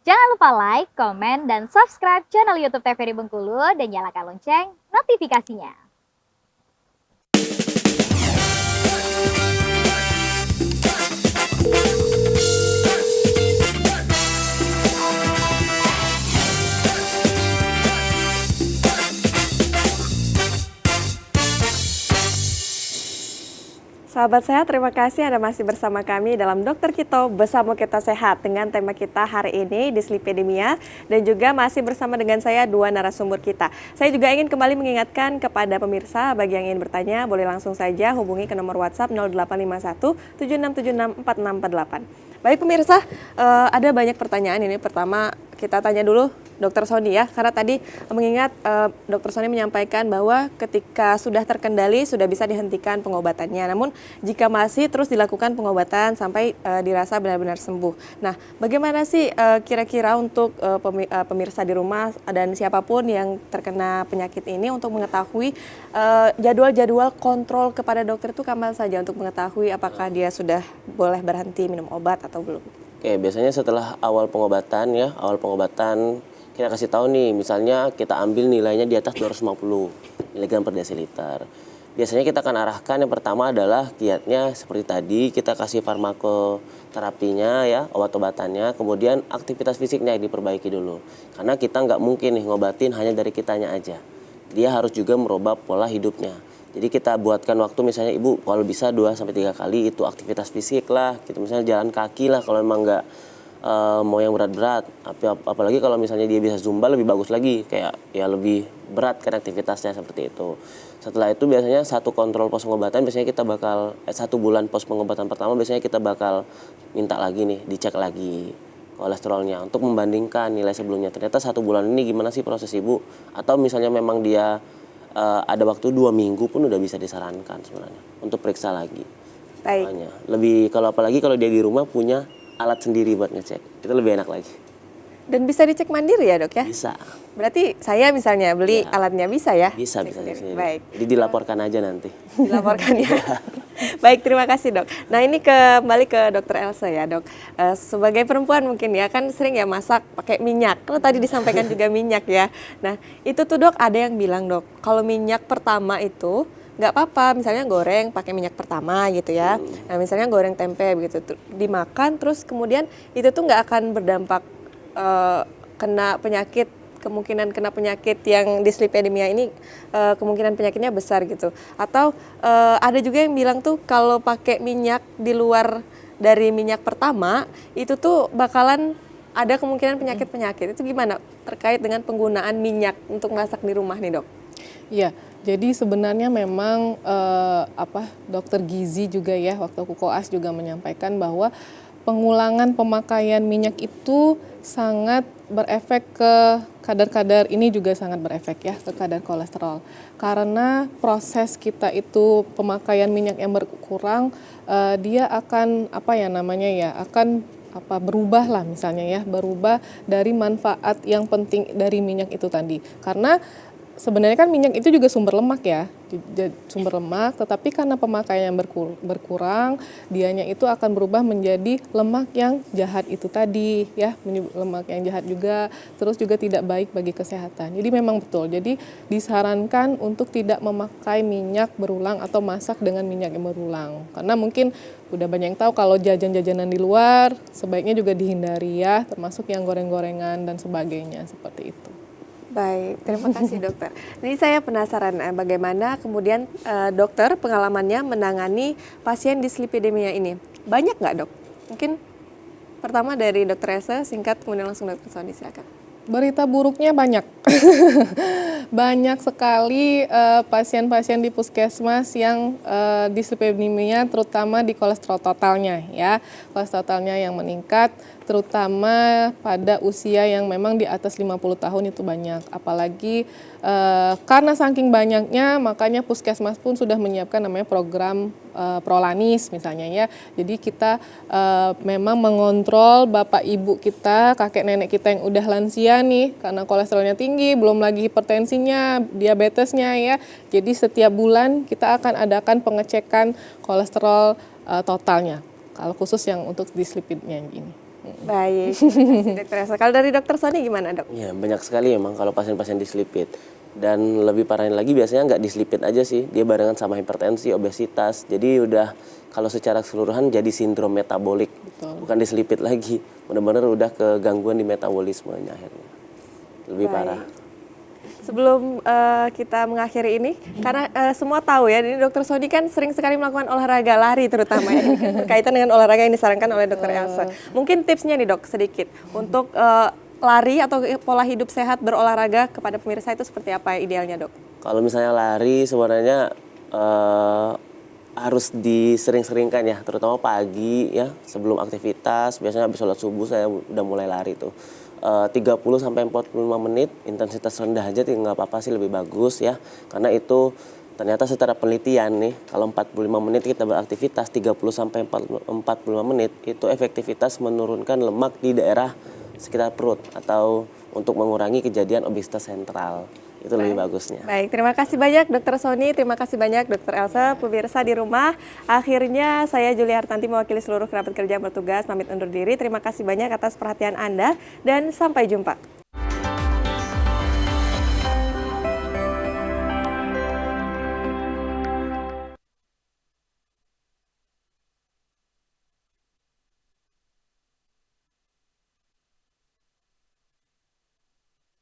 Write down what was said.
Jangan lupa like, komen, dan subscribe channel YouTube TVRI Bengkulu dan nyalakan lonceng notifikasinya. Sahabat sehat, terima kasih Anda masih bersama kami dalam Dokter Kito Bersama Kita Sehat dengan tema kita hari ini dislipidemia dan juga masih bersama dengan saya dua narasumber kita. Saya juga ingin kembali mengingatkan kepada pemirsa bagi yang ingin bertanya boleh langsung saja hubungi ke nomor WhatsApp 0851 7676 4648. Baik pemirsa, ada banyak pertanyaan ini. Pertama kita tanya dulu Dokter Sony ya, karena tadi mengingat Dokter Sony menyampaikan bahwa ketika sudah terkendali sudah bisa dihentikan pengobatannya. Namun jika masih terus dilakukan pengobatan sampai dirasa benar-benar sembuh. Nah, bagaimana sih kira-kira untuk pemirsa di rumah dan siapapun yang terkena penyakit ini untuk mengetahui jadwal-jadwal kontrol kepada dokter itu kapan saja untuk mengetahui apakah dia sudah boleh berhenti minum obat atau belum? Oke, biasanya setelah awal pengobatan kita kasih tahu nih, misalnya kita ambil nilainya di atas 250 mg per desiliter. Biasanya kita akan arahkan yang pertama adalah kiatnya seperti tadi, kita kasih farmakoterapinya ya, obat-obatannya, kemudian aktivitas fisiknya diperbaiki dulu. Karena kita nggak mungkin nih ngobatin hanya dari kitanya aja. Dia harus juga merubah pola hidupnya. Jadi kita buatkan waktu misalnya ibu kalau bisa 2-3 kali itu aktivitas fisik lah, gitu misalnya jalan kaki lah kalau memang nggak mau yang berat-berat. Apalagi kalau misalnya dia bisa zumba lebih bagus lagi, kayak ya lebih berat kan aktivitasnya seperti itu. Setelah itu biasanya satu kontrol pos pengobatan biasanya kita bakal 1 bulan pos pengobatan pertama biasanya kita bakal minta lagi nih dicek lagi kolesterolnya untuk membandingkan nilai sebelumnya. Ternyata 1 bulan ini gimana sih proses ibu? Atau misalnya memang dia ada waktu 2 minggu pun udah bisa disarankan sebenarnya untuk periksa lagi. Baik. Makanya, lebih apalagi kalau dia di rumah punya alat sendiri buat ngecek, itu lebih enak lagi. Dan bisa dicek mandiri ya dok ya? Bisa. Berarti saya misalnya beli Ya. alatnya bisa ya? Bisa sendiri. sendiri. Baik. Jadi dilaporkan aja nanti. Dilaporkan ya. Baik, terima kasih dok. Nah ini kembali ke dokter Elsa ya dok. Sebagai perempuan mungkin ya kan sering ya masak pakai minyak. Kalau tadi disampaikan juga minyak ya. Nah itu tuh dok ada yang bilang dok kalau minyak pertama itu nggak apa-apa, misalnya goreng pakai minyak pertama gitu ya. Nah misalnya goreng tempe begitu dimakan terus kemudian itu tuh nggak akan berdampak kena penyakit, kemungkinan kena penyakit yang dislipidemia ini kemungkinan penyakitnya besar gitu. Atau ada juga yang bilang tuh kalau pakai minyak di luar dari minyak pertama itu tuh bakalan ada kemungkinan penyakit-penyakit. Itu gimana terkait dengan penggunaan minyak untuk masak di rumah nih dok? Iya, jadi sebenarnya memang dokter gizi juga ya waktu aku koas juga menyampaikan bahwa pengulangan pemakaian minyak itu sangat berefek ke kadar-kadar ini juga sangat berefek ya ke kadar kolesterol. Karena proses kita itu pemakaian minyak yang berkurang, dia akan akan berubah lah misalnya ya, berubah dari manfaat yang penting dari minyak itu tadi. Karena sebenarnya kan minyak itu juga sumber lemak ya, sumber lemak, tetapi karena pemakaian yang berkurang, dianya itu akan berubah menjadi lemak yang jahat itu tadi ya, lemak yang jahat juga, terus juga tidak baik bagi kesehatan. Jadi memang betul, jadi disarankan untuk tidak memakai minyak berulang atau masak dengan minyak yang berulang. Karena mungkin udah banyak yang tahu kalau jajan-jajanan di luar sebaiknya juga dihindari ya, termasuk yang goreng-gorengan dan sebagainya seperti itu. Baik, terima kasih dokter. Jadi saya penasaran bagaimana kemudian dokter pengalamannya menangani pasien dislipidemia ini. Banyak nggak dok? Mungkin pertama dari dokter Elsa singkat kemudian langsung dokter Sony silakan. Berita buruknya banyak, banyak sekali pasien-pasien di puskesmas yang dislipidemia terutama di kolesterol totalnya ya, kolesterol totalnya yang meningkat terutama pada usia yang memang di atas 50 tahun itu banyak, apalagi karena saking banyaknya makanya puskesmas pun sudah menyiapkan namanya program Prolanis misalnya ya. Jadi kita memang mengontrol bapak ibu kita, kakek nenek kita yang udah lansia nih karena kolesterolnya tinggi, belum lagi hipertensinya, diabetesnya ya. Jadi setiap bulan kita akan adakan pengecekan kolesterol totalnya. Kalau khusus yang untuk dislipidemia ini. Baik, terima kasih Dokter Elsa. Kalau dari Dokter Sony gimana dok? Ya, banyak sekali emang kalau pasien-pasien dislipid. Dan lebih parahnya lagi biasanya nggak dislipid aja sih, dia barengan sama hipertensi, obesitas. Jadi udah kalau secara keseluruhan jadi sindrom metabolik, bukan dislipid lagi. Benar-benar udah ke gangguan di metabolismenya akhirnya. Lebih Baik. parah. Sebelum kita mengakhiri ini, karena semua tahu ya, ini Dokter Sony kan sering sekali melakukan olahraga lari terutama ya, ini kan berkaitan dengan olahraga yang disarankan oleh Dokter Elsa. Mungkin tipsnya nih dok sedikit untuk lari atau pola hidup sehat berolahraga kepada pemirsa itu seperti apa idealnya dok? Kalau misalnya lari sebenarnya harus disering-seringkan ya, terutama pagi ya sebelum aktivitas. Biasanya habis sholat subuh saya udah mulai lari tuh. 30 sampai 45 menit, intensitas rendah aja nggak apa-apa sih, lebih bagus ya. Karena itu ternyata secara penelitian nih, kalau 45 menit kita beraktivitas, 30 sampai 45 menit itu efektivitas menurunkan lemak di daerah sekitar perut atau untuk mengurangi kejadian obesitas sentral. Itu lebih bagusnya. Baik, terima kasih banyak Dokter Sony, terima kasih banyak Dokter Elsa, pemirsa di rumah. Akhirnya saya Julia Hartanti mewakili seluruh kerabat kerja yang bertugas pamit undur diri. Terima kasih banyak atas perhatian Anda dan sampai jumpa.